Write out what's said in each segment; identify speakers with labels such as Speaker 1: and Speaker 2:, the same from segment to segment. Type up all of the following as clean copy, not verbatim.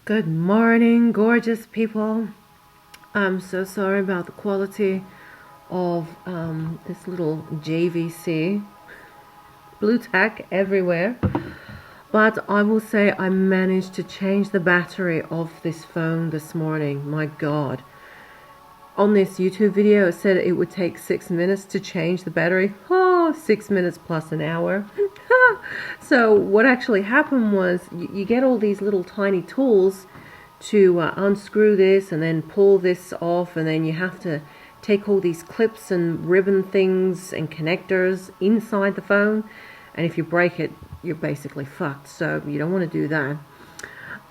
Speaker 1: Good morning, gorgeous people. I'm so sorry about the quality of this little JVC. Blue tack everywhere. But I will say I managed to change the battery of this phone this morning. My God. On this YouTube video, it said it would take 6 minutes to change the battery. Oh, 6 minutes plus an hour. So what actually happened was you get all these little tiny tools to unscrew this and then pull this off, and then you have to take all these clips and ribbon things and connectors inside the phone, and if you break it, you're basically fucked. So you don't want to do that.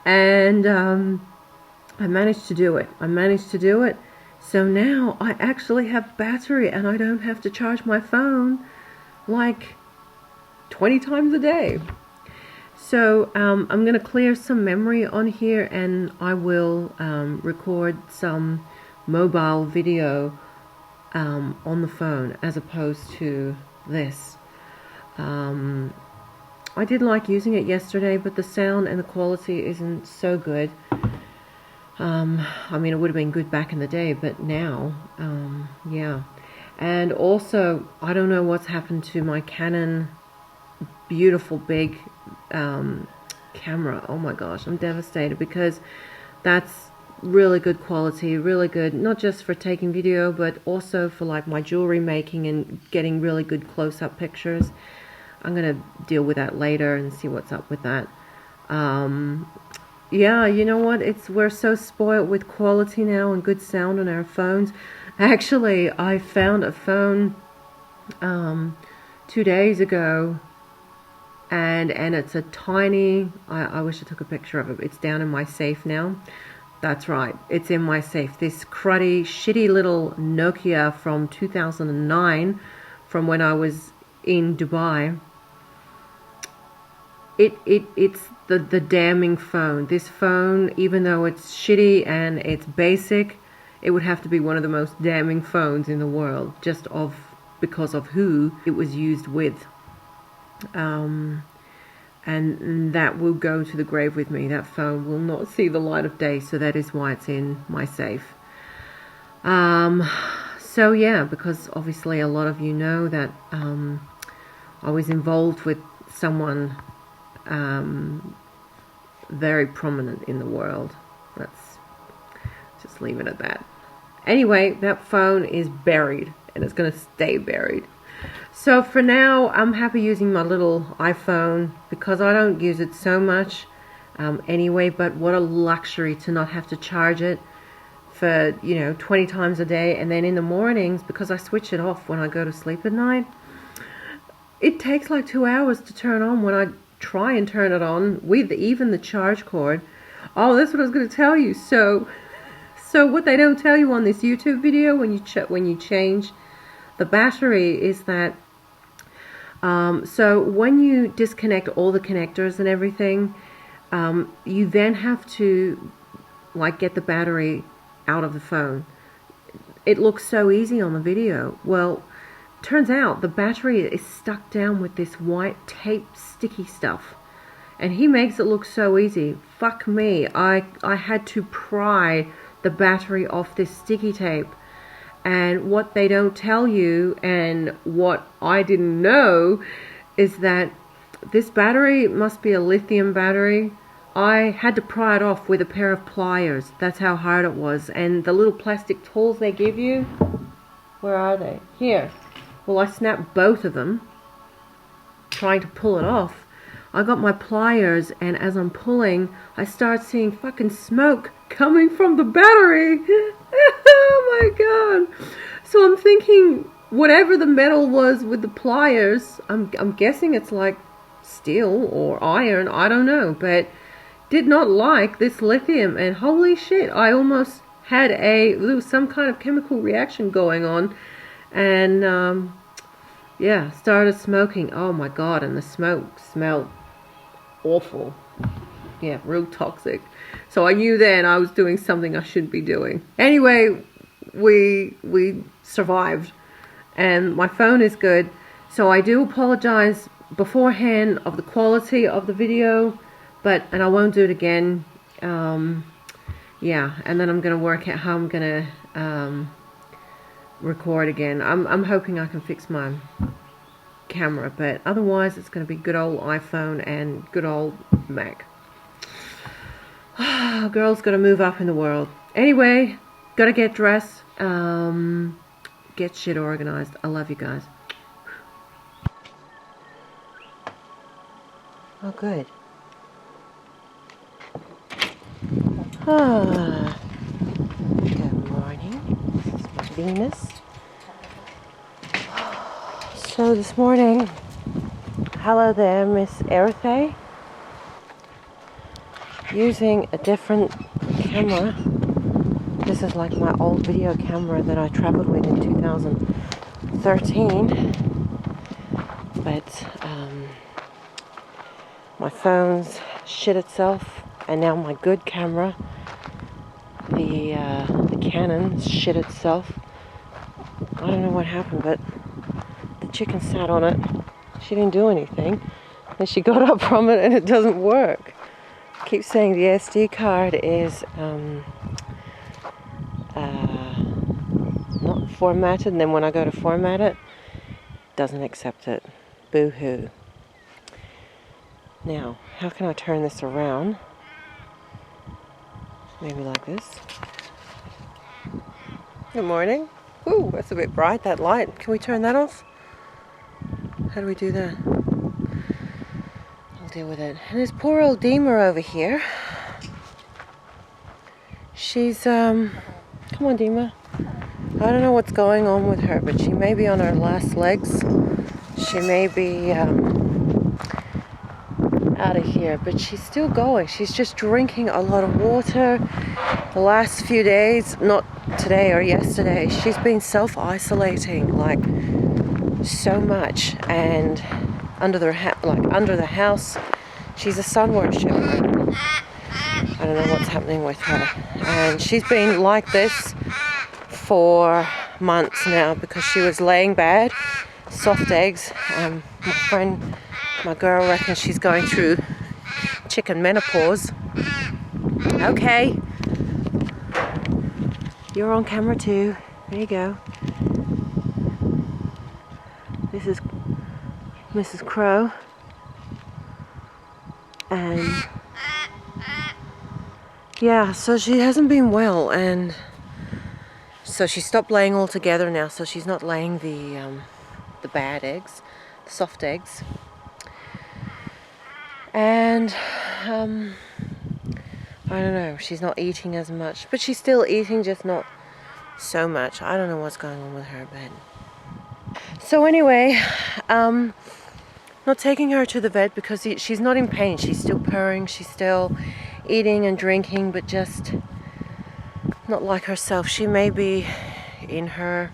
Speaker 1: And I managed to do it. So now I actually have battery and I don't have to charge my phone like 20 times a day. So I'm going to clear some memory on here, and I will record some mobile video on the phone as opposed to this. I did like using it yesterday, but the sound and the quality isn't so good. I mean, it would have been good back in the day, but now, yeah. And also, I don't know what's happened to my Canon beautiful big camera. Oh my gosh, I'm devastated, because that's really good quality, really good, not just for taking video, but also for like my jewelry making and getting really good close-up pictures. I'm gonna deal with that later and see what's up with that. Yeah, you know what, we're so spoiled with quality now and good sound on our phones. Actually, I found a phone 2 days ago, and it's a tiny, I wish I took a picture of it. It's down in my safe now. That's right, it's in my safe. This cruddy, shitty little Nokia from 2009, from when I was in Dubai. It's the damning phone. This phone, even though it's shitty and it's basic, it would have to be one of the most damning phones in the world, just because of who it was used with. And that will go to the grave with me. That phone will not see the light of day, so that is why it's in my safe. So yeah, because obviously a lot of you know that I was involved with someone very prominent in the world. Let's just leave it at that. Anyway, that phone is buried, and it's going to stay buried. So for now, I'm happy using my little iPhone, because I don't use it so much anyway, but what a luxury to not have to charge it for, 20 times a day. And then in the mornings, because I switch it off when I go to sleep at night, it takes like 2 hours to turn on when I try and turn it on with even the charge cord. Oh, that's what I was going to tell you. So what they don't tell you on this YouTube video when you change the battery is that so when you disconnect all the connectors and everything, you then have to like get the battery out of the phone. It looks so easy on the video. Well, turns out the battery is stuck down with this white tape sticky stuff, and he makes it look so easy. Fuck me, I had to pry the battery off this sticky tape. And what they don't tell you, and what I didn't know, is that this battery must be a lithium battery. I had to pry it off with a pair of pliers. That's how hard it was. And the little plastic tools they give you, where are they? Here. Well, I snapped both of them trying to pull it off. I got my pliers, and as I'm pulling, I start seeing fucking smoke coming from the battery. Oh my god. So I'm thinking, whatever the metal was with the pliers, I'm guessing it's like steel or iron, I don't know, but did not like this lithium, and holy shit, I almost had there was some kind of chemical reaction going on, and yeah, started smoking. Oh my god, and the smoke smelled awful. Yeah, real toxic. So I knew then I was doing something I shouldn't be doing. Anyway, we survived, and my phone is good. So I do apologize beforehand of the quality of the video, and I won't do it again. Yeah, and then I'm going to work out how I'm going to record again. I'm hoping I can fix my camera, but otherwise it's going to be good old iPhone and good old Mac. Girl's got to move up in the world. Anyway, got to get dressed, get shit organized. I love you guys. Oh, good. Good morning. This is my Venus. So this morning, hello there, Miss Earthay. Using a different camera. This is like my old video camera that I traveled with in 2013. But my phone's shit itself, and now my good camera, the Canon, shit itself. I don't know what happened, but the chicken sat on it. She didn't do anything, and she got up from it, and it doesn't work. I keep saying the SD card is not formatted, and then when I go to format it, doesn't accept it. Boo-hoo. Now, how can I turn this around? Maybe like this. Good morning. Ooh, that's a bit bright, that light. Can we turn that off? How do we do that? I'll deal with it. And there's poor old Deemer over here. She's, come on, Deemer. I don't know what's going on with her, but she may be on her last legs. She may be out of here, but she's still going. She's just drinking a lot of water. The last few days, not today or yesterday, she's been self-isolating like so much, and under the house, she's a sun worshiper. I don't know what's happening with her, and she's been like this for months now because she was laying bad, soft eggs. My girl reckons she's going through chicken menopause. Okay, you're on camera too. There you go. This is Mrs. Crow, and yeah, so she hasn't been well, and so she stopped laying altogether now. So she's not laying the bad eggs, the soft eggs, and I don't know. She's not eating as much, but she's still eating, just not so much. I don't know what's going on with her, but. So anyway, not taking her to the vet because she's not in pain. She's still purring, she's still eating and drinking, but just not like herself. She may be in her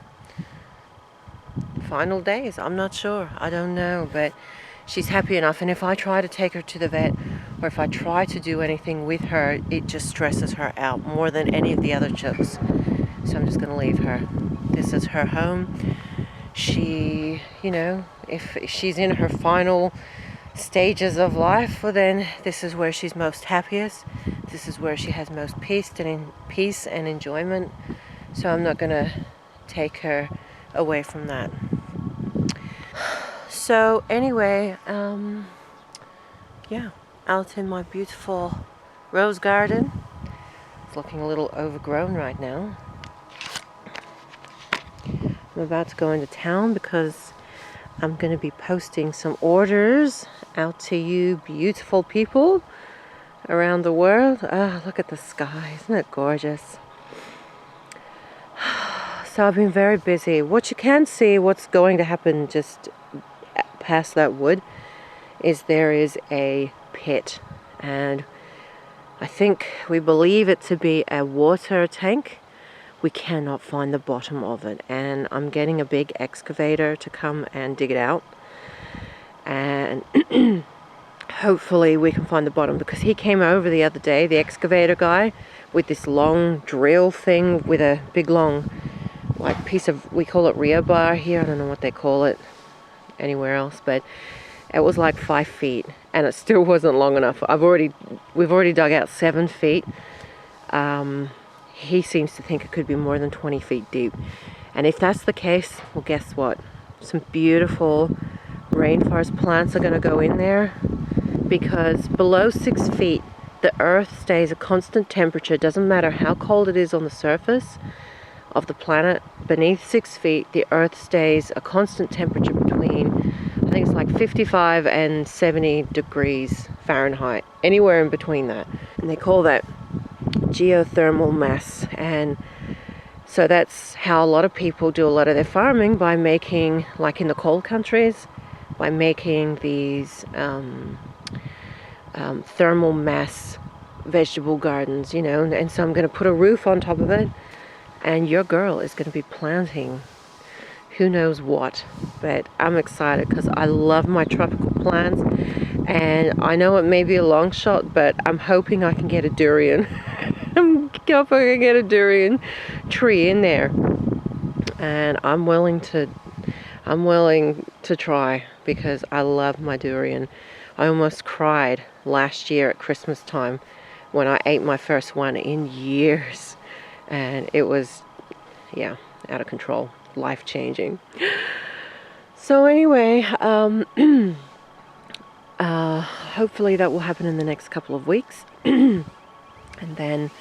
Speaker 1: final days. I'm not sure. I don't know, but she's happy enough. And if I try to take her to the vet, or if I try to do anything with her, it just stresses her out more than any of the other chicks. So I'm just going to leave her. This is her home. She, you know, if she's in her final stages of life, well then this is where she's most happiest. This is where she has most peace and enjoyment. So I'm not going to take her away from that. So anyway, yeah, out in my beautiful rose garden. It's looking a little overgrown right now. I'm about to go into town because I'm going to be posting some orders out to you beautiful people around the world. Ah, look at the sky. Isn't it gorgeous? So I've been very busy. What you can see, what's going to happen just past that wood, is there is a pit. And I think we believe it to be a water tank. We cannot find the bottom of it, and I'm getting a big excavator to come and dig it out, and hopefully we can find the bottom, because he came over the other day, the excavator guy, with this long drill thing with a big long like piece of, we call it rear bar here, I don't know what they call it anywhere else, but it was like 5 feet, and it still wasn't long enough. We've already dug out 7 feet. He seems to think it could be more than 20 feet deep. And if that's the case, well, guess what? Some beautiful rainforest plants are going to go in there, because below 6 feet, the earth stays a constant temperature. It doesn't matter how cold it is on the surface of the planet. Beneath 6 feet, the earth stays a constant temperature between, I think it's like 55 and 70 degrees Fahrenheit, anywhere in between that. And they call that geothermal mass. And so that's how a lot of people do a lot of their farming, by making, like in the cold countries, by making these thermal mass vegetable gardens, you know. And so I'm going to put a roof on top of it, and your girl is going to be planting who knows what. But I'm excited because I love my tropical plants, and I know it may be a long shot, but I'm hoping I can get a durian. I'm hoping I can get a durian tree in there, and I'm willing to try, because I love my durian. I almost cried last year at Christmas time when I ate my first one in years, and it was, yeah, out of control, life-changing. So anyway, hopefully that will happen in the next couple of weeks. And then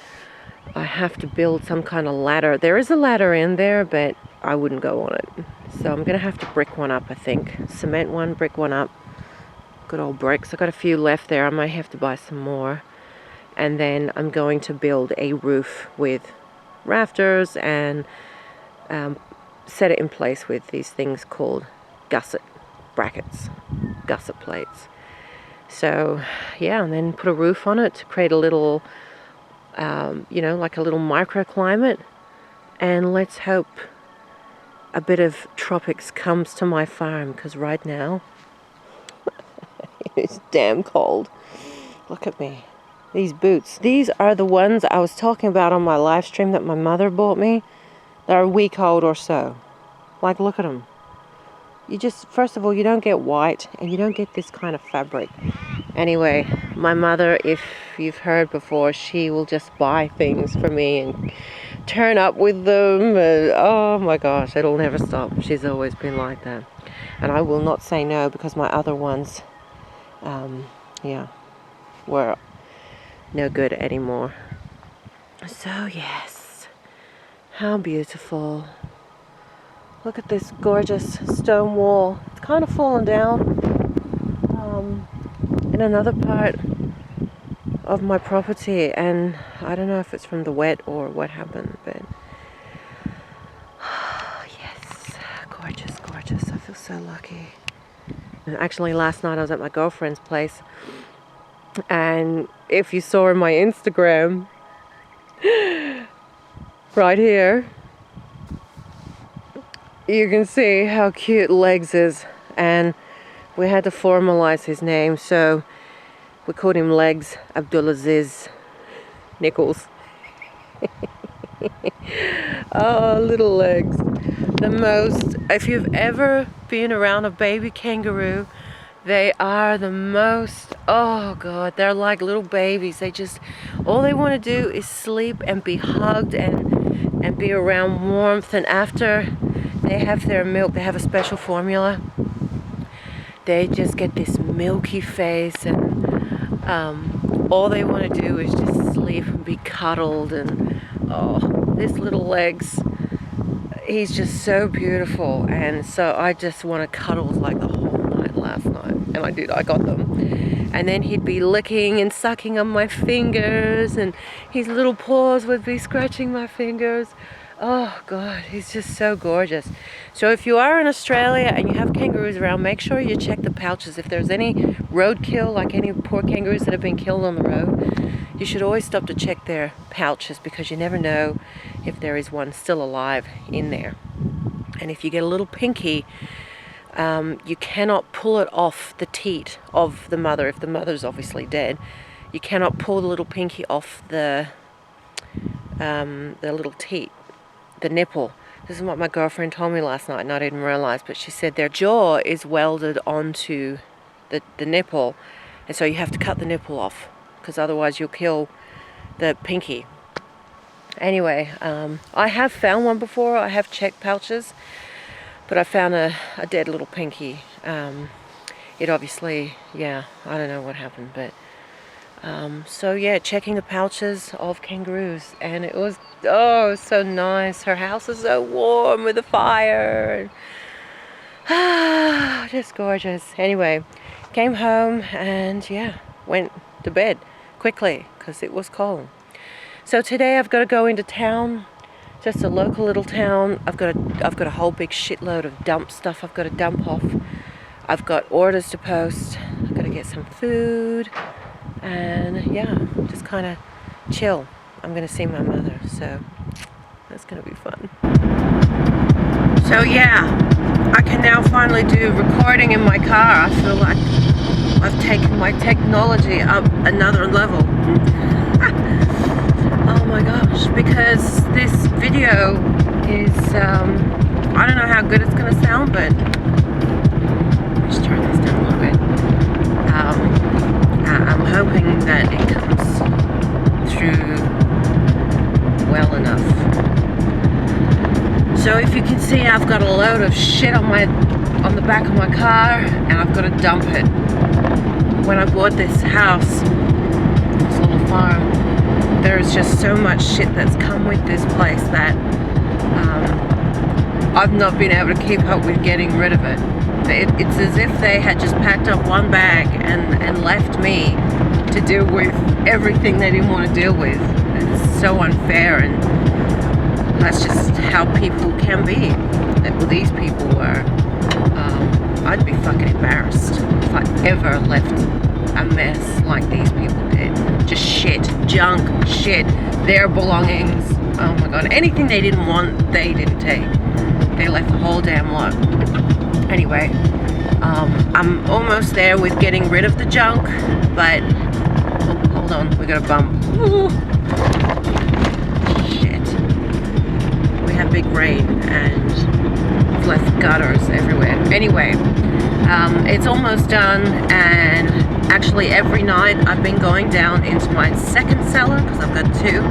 Speaker 1: I have to build some kind of ladder. There is a ladder in there, but I wouldn't go on it. So I'm going to have to brick one up, I think. Cement one, brick one up. Good old bricks. I've got a few left there. I might have to buy some more. And then I'm going to build a roof with rafters and set it in place with these things called gusset brackets, gusset plates. So yeah, and then put a roof on it to create a little, you know, like a little microclimate. And let's hope a bit of tropics comes to my farm, because right now it's damn cold. Look at me. These boots. These are the ones I was talking about on my live stream that my mother bought me. They're a week old or so. Like, look at them. You just, first of all, you don't get white, and you don't get this kind of fabric. Anyway, my mother, if you've heard before, she will just buy things for me and turn up with them. And, oh my gosh, it'll never stop. She's always been like that. And I will not say no, because my other ones, yeah, were no good anymore. So yes, how beautiful. Look at this gorgeous stone wall. It's kind of fallen down in another part of my property, and I don't know if it's from the wet or what happened, but yes, gorgeous, gorgeous. I feel so lucky. And actually, last night I was at my girlfriend's place, and if you saw in my Instagram, right here, you can see how cute Legs is, and we had to formalize his name, so we called him Legs Abdulaziz Nichols. Oh, little Legs. The most, if you've ever been around a baby kangaroo, they are the most, oh God, they're like little babies. They just, all they want to do is sleep and be hugged and be around warmth. And after they have their milk, they have a special formula. They just get this milky face, and all they want to do is just sleep and be cuddled. And oh, this little Legs, he's just so beautiful, and so I just want to cuddle like the whole night last night, and I did. I got them, and then he'd be licking and sucking on my fingers, and his little paws would be scratching my fingers. Oh God, he's just so gorgeous. So if you are in Australia and you have kangaroos around, make sure you check the pouches. If there's any roadkill, like any poor kangaroos that have been killed on the road, you should always stop to check their pouches, because you never know if there is one still alive in there. And if you get a little pinky, you cannot pull it off the teat of the mother. If the mother's obviously dead, you cannot pull the little pinky off the little teat, the nipple. This is what my girlfriend told me last night, and I didn't realize, but she said their jaw is welded onto the nipple, and so you have to cut the nipple off, because otherwise you'll kill the pinky. Anyway, I have found one before. I have checked pouches, but I found a dead little pinky. It obviously, yeah, I don't know what happened, but so yeah, checking the pouches of kangaroos, and it was, oh, so nice. Her house is so warm with the fire. Just gorgeous. Anyway, came home and yeah, went to bed quickly because it was cold. So today I've got to go into town, just a local little town. I've got a whole big shitload of dump stuff I've got to dump off. I've got orders to post. I've got to get some food, and yeah, just kind of chill. I'm going to see my mother, so that's going to be fun. So yeah, I can now finally do recording in my car. I feel like I've taken my technology up another level. Oh my gosh, because this video is, I don't know how good it's going to sound, but let's turn this down a little bit. I'm hoping that it comes through well enough. So if you can see, I've got a load of shit on the back of my car, and I've got to dump it. When I bought this house, this little farm, there's just so much shit that's come with this place that I've not been able to keep up with getting rid of it. It's as if they had just packed up one bag and left me to deal with everything they didn't want to deal with. It's so unfair, and that's just how people can be. Well, these people were. I'd be fucking embarrassed if I ever left a mess like these people did. Just shit, junk, shit, their belongings. Oh my god, anything they didn't want, they didn't take. They left the whole damn lot. Anyway, I'm almost there with getting rid of the junk, but oh, hold on, we got a bump. Ooh. Shit. We had big rain and left gutters everywhere. Anyway, it's almost done, and actually every night I've been going down into my second cellar, because I've got two,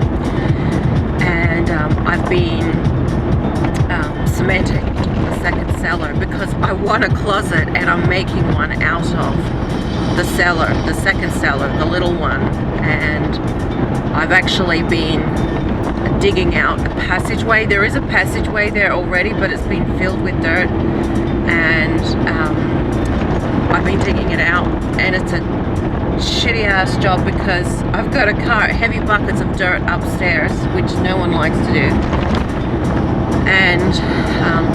Speaker 1: and I've been cementing the second cellar because I want a closet, and I'm making one out of the cellar, the second cellar, the little one. And I've actually been digging out a passageway. There is a passageway there already, but it's been filled with dirt, and I've been digging it out, and it's a shitty ass job because I've got to cart heavy buckets of dirt upstairs, which no one likes to do, and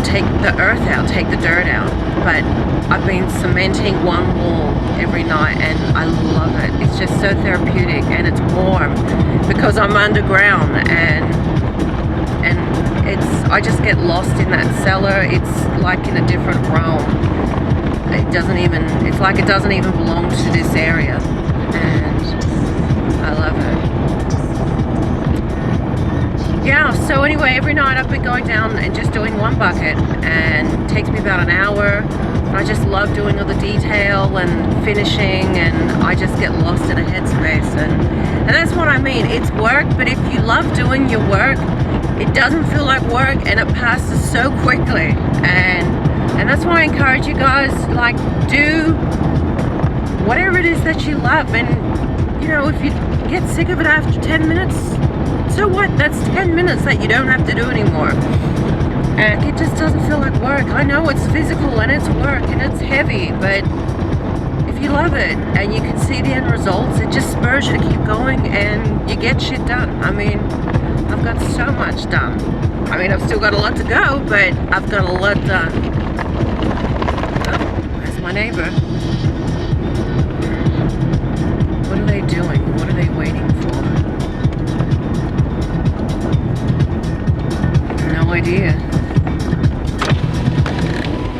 Speaker 1: take the earth out, take the dirt out. But I've been cementing one wall every night, and I love it. It's just so therapeutic, and it's warm because I'm underground, and I just get lost in that cellar. It's like in a different realm. It's like it doesn't even belong to this area, and I love it. Yeah, so anyway, every night I've been going down and just doing one bucket, and it takes me about an hour. And I just love doing all the detail and finishing, and I just get lost in a headspace, and that's what I mean. It's work, but if you love doing your work, it doesn't feel like work, and it passes so quickly. And that's why I encourage you guys, like, do whatever it is that you love. And you know, if you get sick of it after 10 minutes, so what? That's 10 minutes that you don't have to do anymore. And it just doesn't feel like work. I know it's physical and it's work and it's heavy, but if you love it and you can see the end results, it just spurs you to keep going, and you get shit done. I mean, I've got so much done. I mean, I've still got a lot to go, but I've got a lot done. Where's my neighbor? What are they doing? What are they waiting for? No idea.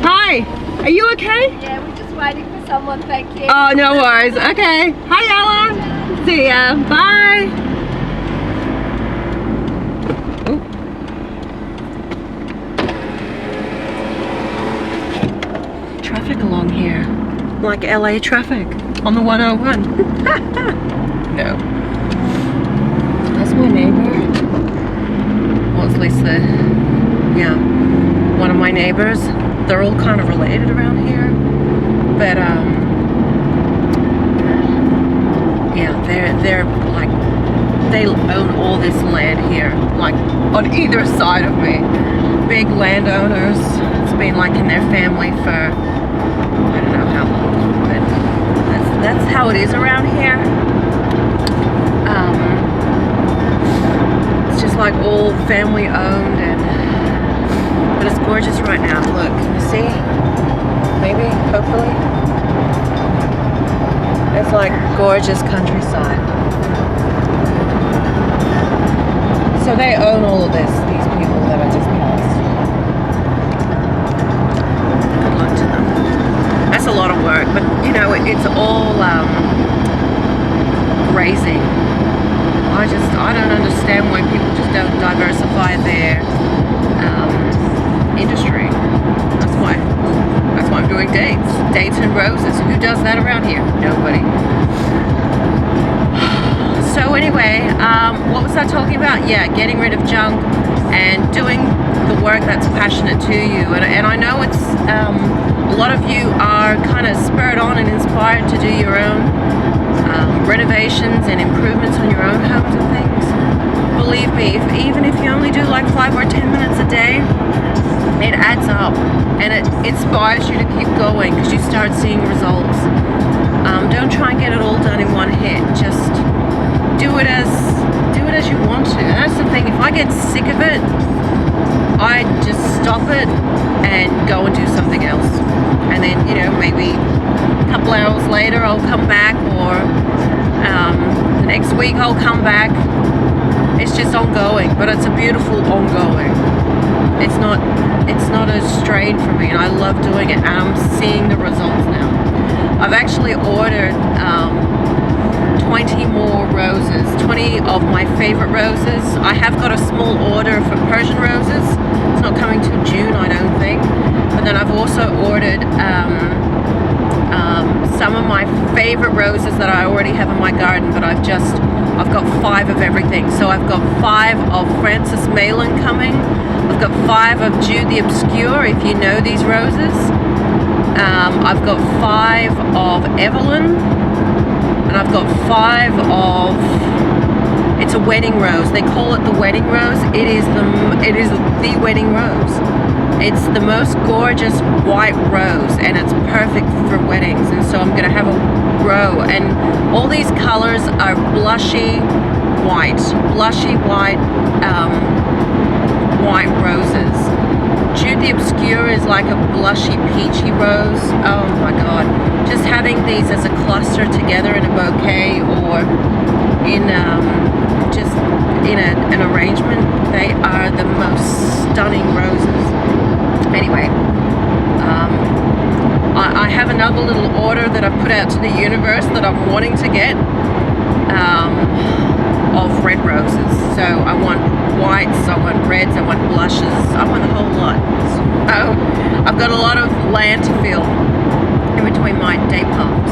Speaker 1: Hi! Are you okay?
Speaker 2: Yeah, we're just waiting for someone, thank you.
Speaker 1: Oh, no worries. Okay. Hi, Ella. See ya. Bye. Oh. Traffic along here. Like LA traffic. on the 101. No. That's my neighbor. Well, at least one of my neighbors. They're all kind of related around here. But, yeah, they're like, they own all this land here, like on either side of me. Big landowners. It's been like in their family for I don't know how long, but that's how it is around here. It's just like all family owned, but it's gorgeous right now. Look, can you see? Maybe, hopefully. It's like gorgeous countryside. So they own all of this, these people that I just passed. Good luck to them. That's a lot of work, but you know, it's all grazing. I don't understand why people just don't diversify their industry. That's why I'm doing dates and roses. Who does that around here? Nobody. So anyway, what was I talking about? Yeah, getting rid of junk and doing the work that's passionate to you. And I know it's a lot of you are kind of spurred on and inspired to do your own renovations and improvements on your own homes and things. Believe me, even if you only do like 5 or 10 minutes a day, it adds up and it inspires you to keep going because you start seeing results. Don't try and get it all done in one hit. Just do it as you want to. And that's the thing, if I get sick of it, I just stop it and go and do something else. And then, you know, maybe a couple hours later I'll come back, or the next week I'll come back. It's just ongoing, but it's a beautiful ongoing. It's not a strain for me, and I love doing it, and I'm seeing the results now. I've actually ordered 20 more roses, 20 of my favorite roses. I have got a small order for Persian roses. It's not coming till June, I don't think. But then I've also ordered some of my favorite roses that I already have in my garden, but I've got 5 of everything. So I've got 5 of Frances Malin coming. I've got 5 of Jude the Obscure, if you know these roses. I've got 5 of Evelyn. And I've got 5 of, it's a wedding rose. They call it the wedding rose. It is the wedding rose. It's the most gorgeous white rose, and it's perfect for weddings. And so I'm going to have a row, and all these colors are blushy white white roses. Jude the Obscure is like a blushy peachy rose. Oh my god, just having these as a cluster together in a bouquet or in just in an arrangement, they are the most stunning roses. Anyway, I have another little order that I've put out to the universe that I'm wanting to get of red roses. So I want whites, I want reds, I want blushes, I want the whole lot. So I've got a lot of land to fill in between my date palms.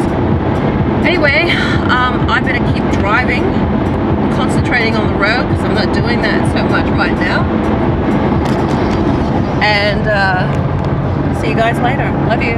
Speaker 1: Anyway, I better keep driving, concentrating on the road because I'm not doing that so much right now. And see you guys later. Love you.